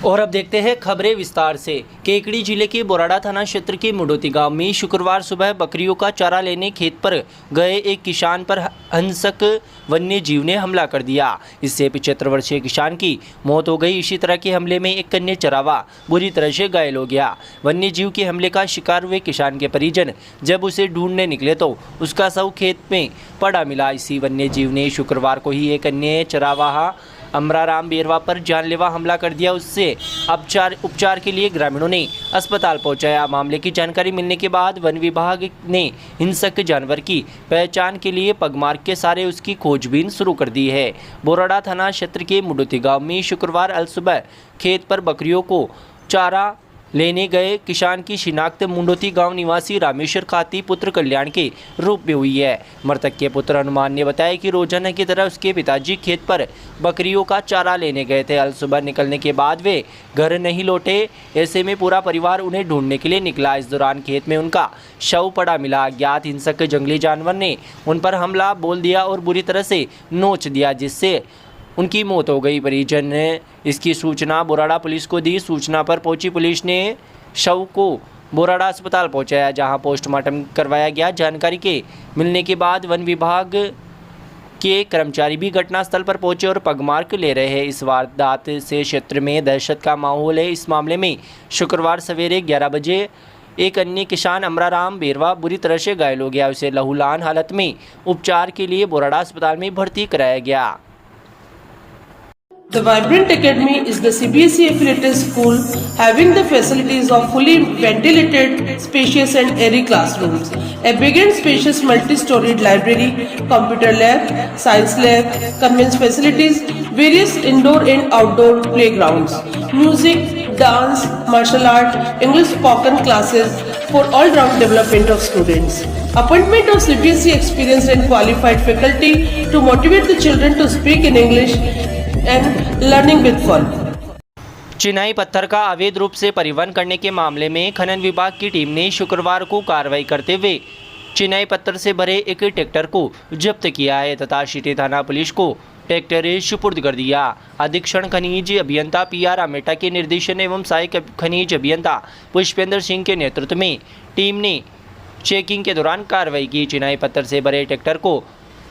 और अब देखते हैं खबरें विस्तार से। केकड़ी जिले के बोराड़ा थाना क्षेत्र के मुडोती गांव में शुक्रवार सुबह बकरियों का चारा लेने खेत पर गए एक किसान पर हिंसक वन्य जीव ने हमला कर दिया। इससे 75 वर्षीय किसान की मौत हो गई। इसी तरह के हमले में एक कन्या चरावा बुरी तरह से घायल हो गया। वन्य जीव के हमले का शिकार हुए किसान के परिजन जब उसे ढूंढने निकले तो उसका शव खेत में पड़ा मिला। इसी वन्य जीव ने शुक्रवार को ही एक अन्य चरावाहा अमराराम बेरवा पर जानलेवा हमला कर दिया। उससे उपचार के लिए ग्रामीणों ने अस्पताल पहुंचाया। मामले की जानकारी मिलने के बाद वन विभाग ने हिंसक जानवर की पहचान के लिए पगमार्ग के सहारे उसकी खोजबीन शुरू कर दी है। बोराड़ा थाना क्षेत्र के मुडोती गांव में शुक्रवार अल सुबह खेत पर बकरियों को चारा लेने गए किसान की शिनाख्त मुंडोती गांव निवासी रामेश्वर खाती पुत्र कल्याण के रूप में हुई है। मृतक के पुत्र हनुमान ने बताया कि रोजाना की तरह उसके पिताजी खेत पर बकरियों का चारा लेने गए थे। अल सुबह निकलने के बाद वे घर नहीं लौटे। ऐसे में पूरा परिवार उन्हें ढूंढने के लिए निकला। इस दौरान खेत में उनका शव पड़ा मिला। अज्ञात हिंसक जंगली जानवर ने उन पर हमला बोल दिया और बुरी तरह से नोच दिया, जिससे उनकी मौत हो गई। परिजन ने इसकी सूचना बोराड़ा पुलिस को दी। सूचना पर पहुंची पुलिस ने शव को बोराड़ा अस्पताल पहुंचाया, जहां पोस्टमार्टम करवाया गया। जानकारी के मिलने के बाद वन विभाग के कर्मचारी भी घटनास्थल पर पहुंचे और पगमार्क ले रहे हैं। इस वारदात से क्षेत्र में दहशत का माहौल है। इस मामले में शुक्रवार सवेरे 11 बजे एक अन्य किसान अमराराम बेरवा बुरी तरह से घायल हो गया। उसे लहूलुहान हालत में उपचार के लिए बोराड़ा अस्पताल में भर्ती कराया गया। The Vibrant Academy is the CBSE affiliated school having the facilities of fully ventilated, spacious and airy classrooms, a big and spacious multi-storied library, computer lab, science lab, convents facilities, various indoor and outdoor playgrounds, music, dance, martial art, English spoken classes for all-round development of students. Appointment of CBSE experienced and qualified faculty to motivate the children to speak in English and learning with fun. चिनाई पत्थर का अवैध रूप से परिवहन करने के मामले में खनन विभाग की टीम ने शुक्रवार को कार्रवाई करते हुए चिनाई पत्थर से भरे एक ट्रैक्टर को जब्त किया है तथा सिटी थाना पुलिस को ट्रैक्टर सुपुर्द कर दिया। अधीक्षण खनिज अभियंता PR आमेटा के निर्देशन एवं सहायक खनिज अभियंता पुष्पेंद्र सिंह के नेतृत्व में टीम ने चेकिंग के दौरान कार्रवाई की। चिनाई पत्थर से भरे ट्रैक्टर को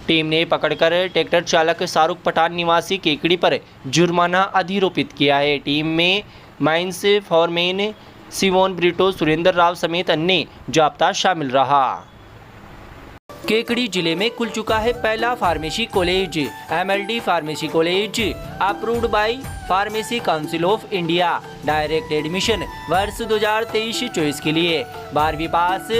टीम ने पकड़कर ट्रैक्टर चालक शाहरुख पठान निवासी केकड़ी पर जुर्माना अधिरोपित किया है। टीम में माइंस फॉरमैन सिवोन ब्रिटो, सुरेंद्र राव समेत अन्य जाब्ता शामिल रहा। केकड़ी जिले में खुल चुका है पहला pharmacy college. MLD pharmacy college approved by pharmacy council of India. Direct admission वर्ष 2023-24 के लिए 12वीं पास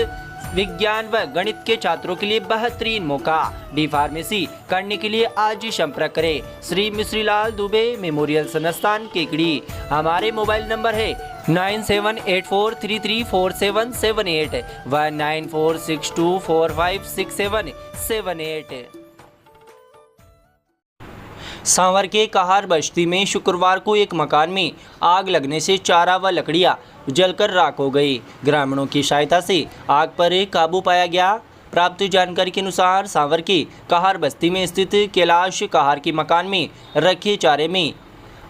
विज्ञान व गणित के छात्रों के लिए बेहतरीन मौका। डी फार्मेसी करने के लिए आज ही संपर्क करें श्री मिश्रीलाल दुबे मेमोरियल संस्थान केकड़ी। हमारे मोबाइल नंबर है 9784334778 व 9462456778। सांवर के कहार बस्ती में शुक्रवार को एक मकान में आग लगने से चारा व लकड़ियां जलकर राख हो गई। ग्रामीणों की सहायता से आग पर काबू पाया गया। प्राप्त जानकारी के अनुसार सांवर के कहार बस्ती में स्थित कैलाश कहार के मकान में रखे चारे में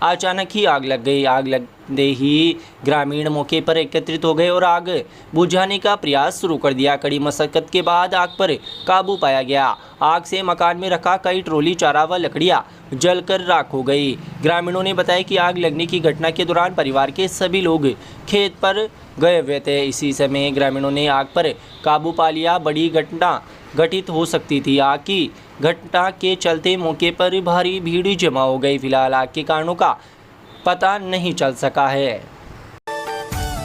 अचानक ही आग लग गई। आग लगते ही ग्रामीण मौके पर एकत्रित हो गए और आग बुझाने का प्रयास शुरू कर दिया। कड़ी मशक्कत के बाद आग पर काबू पाया गया। आग से मकान में रखा कई ट्रॉली चारा व लकड़ियां जलकर राख हो गई। ग्रामीणों ने बताया कि आग लगने की घटना के दौरान परिवार के सभी लोग खेत पर गए हुए थे। इसी समय ग्रामीणों ने आग पर काबू पा लिया। बड़ी घटना घटित हो सकती थी। आग की घटना के चलते मौके पर भारी भीड़ जमा हो गई। फिलहाल आग के कारणों का पता नहीं चल सका है।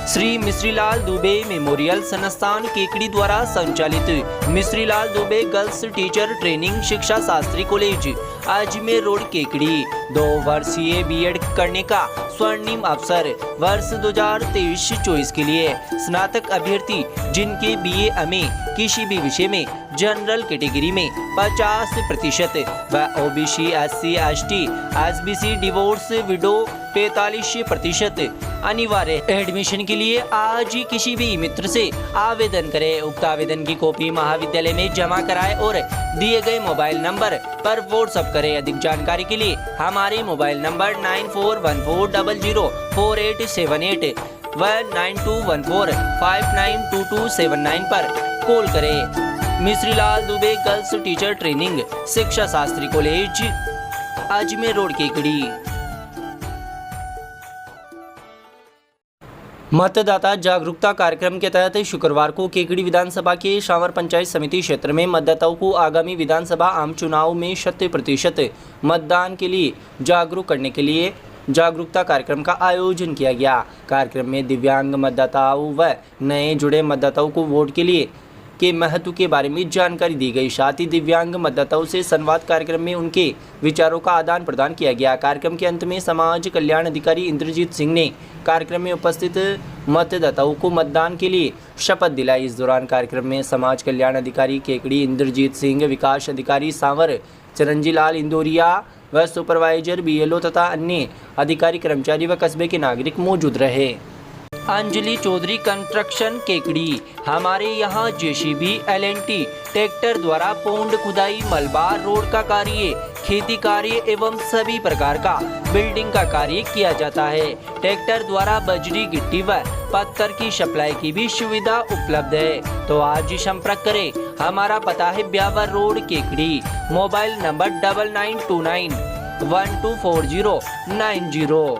श्री मिश्रीलाल दुबे मेमोरियल संस्थान केकड़ी द्वारा संचालित Mishrilal Dubey girls teacher training शिक्षा शास्त्री कॉलेज अजमेर रोड केकड़ी 2 वर्षीय B.Ed करने का स्वर्णिम अवसर। वर्ष 2023-24 के लिए स्नातक अभ्यर्थी जिनके BA में किसी भी विषय में जनरल कैटेगरी में 50% व OBC, SC, ST, SBC, divorce, window 45% अनिवार्य। एडमिशन के लिए आज ही किसी भी मित्र से आवेदन करें। उक्त आवेदन की कॉपी महाविद्यालय में जमा कराएं और दिए गए मोबाइल नंबर पर व्हाट्सएप करें। अधिक जानकारी के लिए हमारे मोबाइल नंबर 9414004878 व 9214592279 पर कॉल करें। Mishrilal Dubey girls teacher training, शिक्षा शास्त्री कॉलेज, अजमेर रोड, केकड़ी। मतदाता जागरूकता कार्यक्रम के तहत शुक्रवार को केकड़ी विधानसभा के शावर पंचायत समिति क्षेत्र में मतदाताओं को आगामी विधानसभा आम चुनाव में 100% मतदान के लिए जागरूक करने के लिए जागरूकता कार्यक्रम का आयोजन किया गया। कार्यक्रम में दिव्यांग मतदाताओं व नए जुड़े मतदाताओं को वोट के लिए के महत्व के बारे में जानकारी दी गई। साथ ही दिव्यांग मतदाताओं से संवाद कार्यक्रम में उनके विचारों का आदान प्रदान किया गया। कार्यक्रम के अंत में समाज कल्याण अधिकारी इंद्रजीत सिंह ने कार्यक्रम में उपस्थित मतदाताओं को मतदान के लिए शपथ दिलाई। इस दौरान कार्यक्रम में समाज कल्याण अधिकारी केकड़ी इंद्रजीत सिंह, विकास अधिकारी सांवर चिरंजी लाल इंदौरिया व सुपरवाइजर बीएलओ तथा अन्य अधिकारी, कर्मचारी व कस्बे के नागरिक मौजूद रहे। अंजलि चौधरी कंस्ट्रक्शन, केकड़ी। हमारे यहाँ जेसीबी, एलएनटी ट्रैक्टर द्वारा पौंड खुदाई, मलबा रोड का कार्य, खेती कार्य एवं सभी प्रकार का बिल्डिंग का कार्य किया जाता है। ट्रैक्टर द्वारा बजरी, गिट्टी व पत्थर की सप्लाई की भी सुविधा उपलब्ध है। तो आज ही संपर्क करें। हमारा पता है Beawar road, Kekri. Mobile number 9929124090।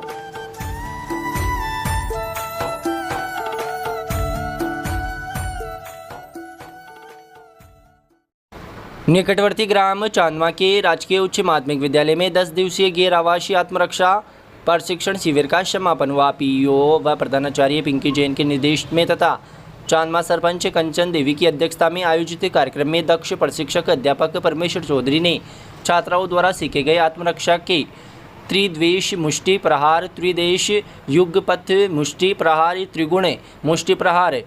निकटवर्ती ग्राम चांदवा के राजकीय उच्च माध्यमिक विद्यालय में 10 दिवसीय गैर आवासीय आत्मरक्षा प्रशिक्षण शिविर का समापन हुआ। पीईओ व प्रधानाचार्य पिंकी जैन के निर्देश में तथा चांदवा सरपंच कंचन देवी की अध्यक्षता में आयोजित कार्यक्रम में दक्ष प्रशिक्षक अध्यापक परमेश्वर चौधरी ने छात्राओं द्वारा सीखे गए आत्मरक्षा के त्रिद्वेश मुष्टि प्रहार, त्रिदेश युगपथ मुष्टि प्रहार, त्रिगुण मुष्टि प्रहार,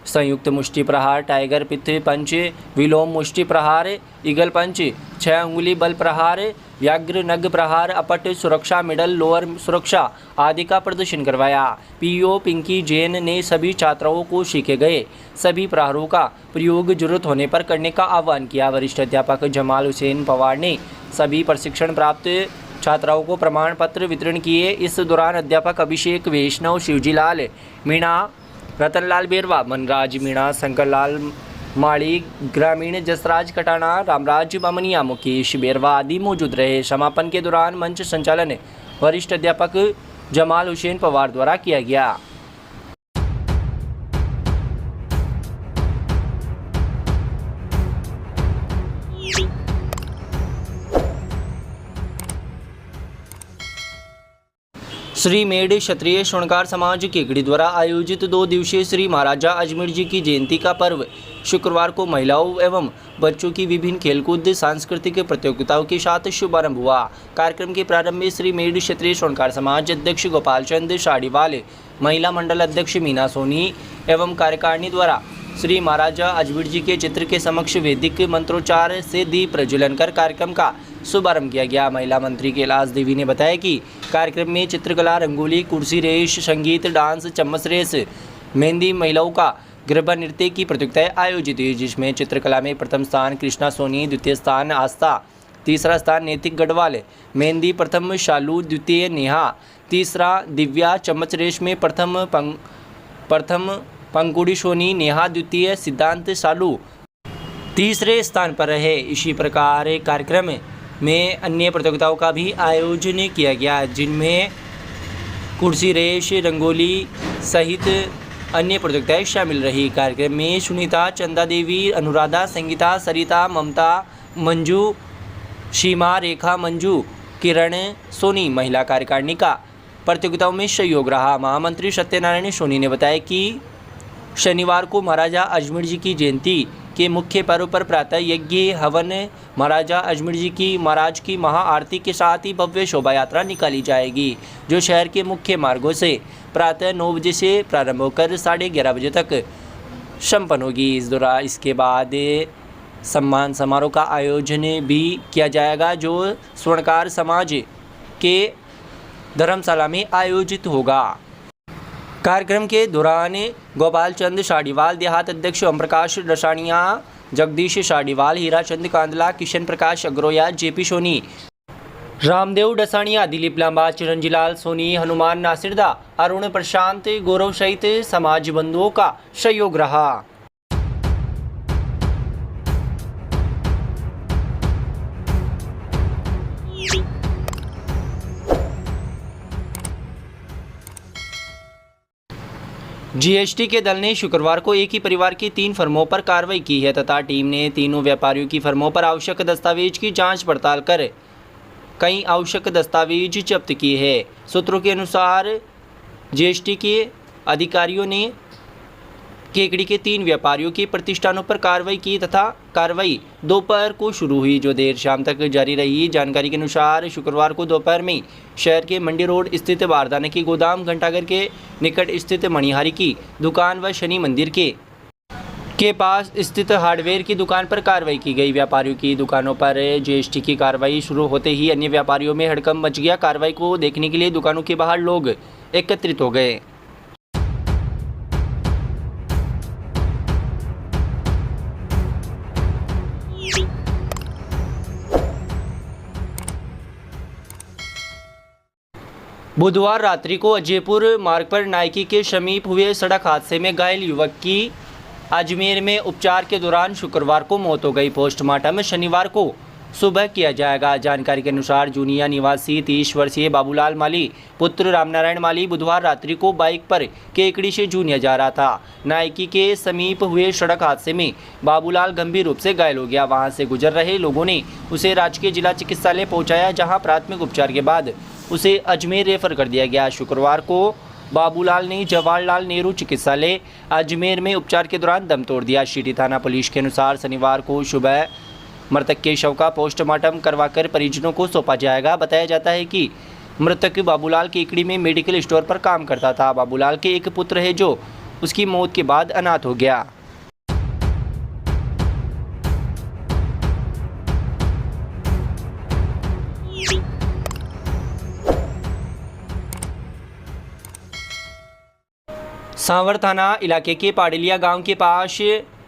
संयुक्त मुष्टि प्रहार, टाइगर पिथ पंच, विलोम मुष्टि प्रहार, ईगल पंच, 6 उंगली बल प्रहार, व्याघ्र नग प्रहार, अपट सुरक्षा, मिडल लोअर सुरक्षा आदि का प्रदर्शन करवाया। पीओ पिंकी जैन ने सभी छात्राओं को सीखे गए सभी प्रहारों का प्रयोग जरूरत होने पर करने का आह्वान किया। वरिष्ठ अध्यापक जमाल हुसैन पवार ने सभी प्रशिक्षण प्राप्त छात्राओं को प्रमाण पत्र वितरण किए। इस दौरान अध्यापक अभिषेक वैष्णव, शिवजीलाल मीणा, रतनलाल बेरवा, मनराज मीणा, शंकरलाल माड़ी, ग्रामीण जसराज कटाना, रामराज बामनिया, मुकेश बेरवा आदि मौजूद रहे। समापन के दौरान मंच संचालन वरिष्ठ अध्यापक जमाल हुसैन पवार द्वारा किया गया। श्री मेड क्षत्रिय स्वर्णकार समाज केकड़ी द्वारा आयोजित 2 दिवसीय श्री महाराजा अजमेर जी की जयंती का पर्व शुक्रवार को महिलाओं एवं बच्चों की विभिन्न खेलकूद सांस्कृतिक प्रतियोगिताओं के साथ शुभारंभ हुआ। कार्यक्रम के प्रारंभ में श्री मेड क्षत्रिय स्वर्णकार समाज अध्यक्ष गोपाल चंद साड़ीवाल, महिला मंडल अध्यक्ष मीना सोनी एवं कार्यकारिणी द्वारा श्री महाराजा अजमेर जी के चित्र के समक्ष वैदिक मंत्रोच्चार से दीप प्रज्वलन कर कार्यक्रम का शुभारंभ किया गया। महिला मंत्री कैलाश देवी ने बताया कि कार्यक्रम में चित्रकला, रंगोली, कुर्सी रेस, संगीत, डांस, चम्मच रेस, मेहंदी, महिलाओं का गरबा नृत्य की प्रतियोगिताएं आयोजित हुई, जिसमें चित्रकला में प्रथम स्थान कृष्णा सोनी, द्वितीय स्थान आस्था, तीसरा स्थान नैतिक गढ़वाल, मेहंदी प्रथम शालू, द्वितीय नेहा, तीसरा दिव्या, चम्मच रेस में प्रथम पंकुड़ी सोनी, नेहा द्वितीय, सिद्धांत सालू तीसरे स्थान पर रहे। इसी प्रकार कार्यक्रम में अन्य प्रतियोगिताओं का भी आयोजन किया गया, जिनमें कुर्सी रेस, रंगोली सहित अन्य प्रतियोगिताएं शामिल रही। कार्यक्रम में सुनीता, चंदा देवी, अनुराधा, संगीता, सरिता, ममता, मंजू, सीमा, रेखा, मंजू, किरण, सोनी महिला कार्यकारिणी का प्रतियोगिताओं में सहयोग रहा। महामंत्री सत्यनारायण सोनी ने बताया कि शनिवार को महाराजा अजमेर जी की जयंती के मुख्य पर्व पर प्रातः यज्ञ, हवन, महाराजा अजमेर जी की महाराज की महाआरती के साथ ही भव्य शोभा यात्रा निकाली जाएगी, जो शहर के मुख्य मार्गों से प्रातः 9 बजे से प्रारंभ होकर 11:30 बजे तक संपन्न होगी। इसके बाद सम्मान समारोह का आयोजन भी किया जाएगा जो स्वर्णकार समाज के धर्मशाला में आयोजित होगा। कार्यक्रम के दौरान गोपाल चंद शाडीवाल, देहात अध्यक्ष ओम प्रकाश डसानिया, जगदीश शाडीवाल, हीराचंद कांदला, किशन प्रकाश अग्रोया, जेपी सोनी, रामदेव डसानिया, दिलीप लांबा, चिरंजीलाल सोनी, हनुमान नासिरदा, अरुण प्रशांत, गौरव सहित समाज बंधुओं का सहयोग रहा। जीएसटी के दल ने शुक्रवार को एक ही परिवार की 3 फर्मों पर कार्रवाई की है तथा टीम ने तीनों व्यापारियों की फर्मों पर आवश्यक दस्तावेज की जांच पड़ताल कर कई आवश्यक दस्तावेज जब्त किए हैं। सूत्रों के अनुसार जीएसटी के अधिकारियों ने केकड़ी के 3 व्यापारियों के प्रतिष्ठानों पर कार्रवाई की तथा कार्रवाई दोपहर को शुरू हुई जो देर शाम तक जारी रही। जानकारी के अनुसार शुक्रवार को दोपहर में शहर के मंडी रोड स्थित बारदाने के गोदाम, घंटाघर के निकट स्थित मणिहारी की दुकान व शनि मंदिर के पास स्थित हार्डवेयर की दुकान पर कार्रवाई की गई। व्यापारियों की दुकानों पर जीएसटी की कार्रवाई शुरू होते ही अन्य व्यापारियों में हड़कंप मच गया। कार्रवाई को देखने के लिए दुकानों के बाहर लोग एकत्रित हो गए। बुधवार रात्रि को अजयपुर मार्ग पर नाइकी के समीप हुए सड़क हादसे में घायल युवक की अजमेर में उपचार के दौरान शुक्रवार को मौत हो गई। पोस्टमार्टम शनिवार को सुबह किया जाएगा। जानकारी के अनुसार जूनिया निवासी 30 वर्षीय बाबूलाल माली पुत्र रामनारायण माली बुधवार रात्रि को बाइक पर केकड़ी से जूनिया जा रहा था। नाइकी के समीप हुए सड़क हादसे में बाबूलाल गंभीर रूप से घायल हो गया। वहां से गुजर रहे लोगों ने उसे राजकीय जिला चिकित्सालय पहुंचाया, जहां प्राथमिक उपचार के बाद उसे अजमेर रेफर कर दिया गया। शुक्रवार को बाबूलाल ने जवाहरलाल नेहरू चिकित्सालय अजमेर में उपचार के दौरान दम तोड़ दिया। सिटी थाना पुलिस के अनुसार शनिवार को सुबह मृतक के शव का पोस्टमार्टम करवाकर परिजनों को सौंपा जाएगा। बताया जाता है कि मृतक बाबूलाल केकड़ी में मेडिकल स्टोर पर काम करता था। बाबूलाल के एक पुत्र है जो उसकी मौत के बाद अनाथ हो गया। सांवर थाना इलाके के पाडलिया गांव के पास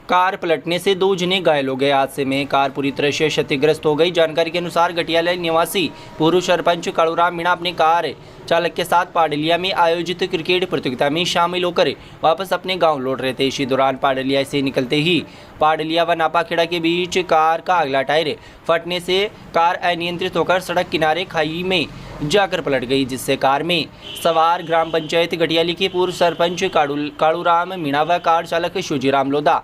कार पलटने से 2 जने घायल हो गए। हादसे में कार पूरी तरह से क्षतिग्रस्त हो गई। जानकारी के अनुसार गटियाला निवासी पूर्व सरपंच कालूराम मीणा अपने कार चालक के साथ पाडलिया में आयोजित क्रिकेट प्रतियोगिता में शामिल होकर वापस अपने गांव लौट रहे थे। इसी दौरान पाडलिया से निकलते ही पाडलिया व नापाखेड़ा के बीच कार का अगला टायर फटने से कार अनियंत्रित होकर सड़क किनारे खाई में जाकर पलट गई, जिससे कार में सवार ग्राम पंचायत गटियाली के पूर्व सरपंच कालूराम मीणा व कार चालक शिवजीराम लोधा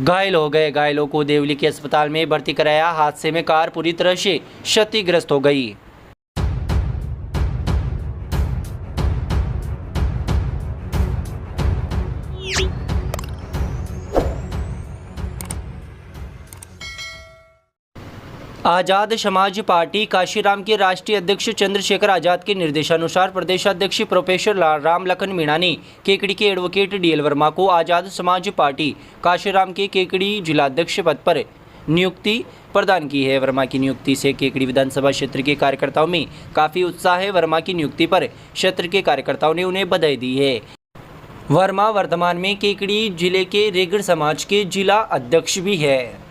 घायल हो गए। घायलों को देवली के अस्पताल में भर्ती कराया। हादसे में कार पूरी तरह से क्षतिग्रस्त हो गई। आजाद समाज पार्टी काशीराम के राष्ट्रीय अध्यक्ष चंद्रशेखर आजाद के निर्देशानुसार प्रदेशाध्यक्ष प्रोफेसर रामलखन मीणा ने केकड़ी के एडवोकेट डीएल वर्मा को आजाद समाज पार्टी काशीराम के केकड़ी जिलाध्यक्ष पद पर नियुक्ति प्रदान की है। वर्मा की नियुक्ति से केकड़ी विधानसभा क्षेत्र के कार्यकर्ताओं में काफ़ी उत्साह है। वर्मा की नियुक्ति पर क्षेत्र के कार्यकर्ताओं ने उन्हें बधाई दी है। वर्मा वर्तमान में केकड़ी जिले के रेगड़ समाज के जिला अध्यक्ष भी है।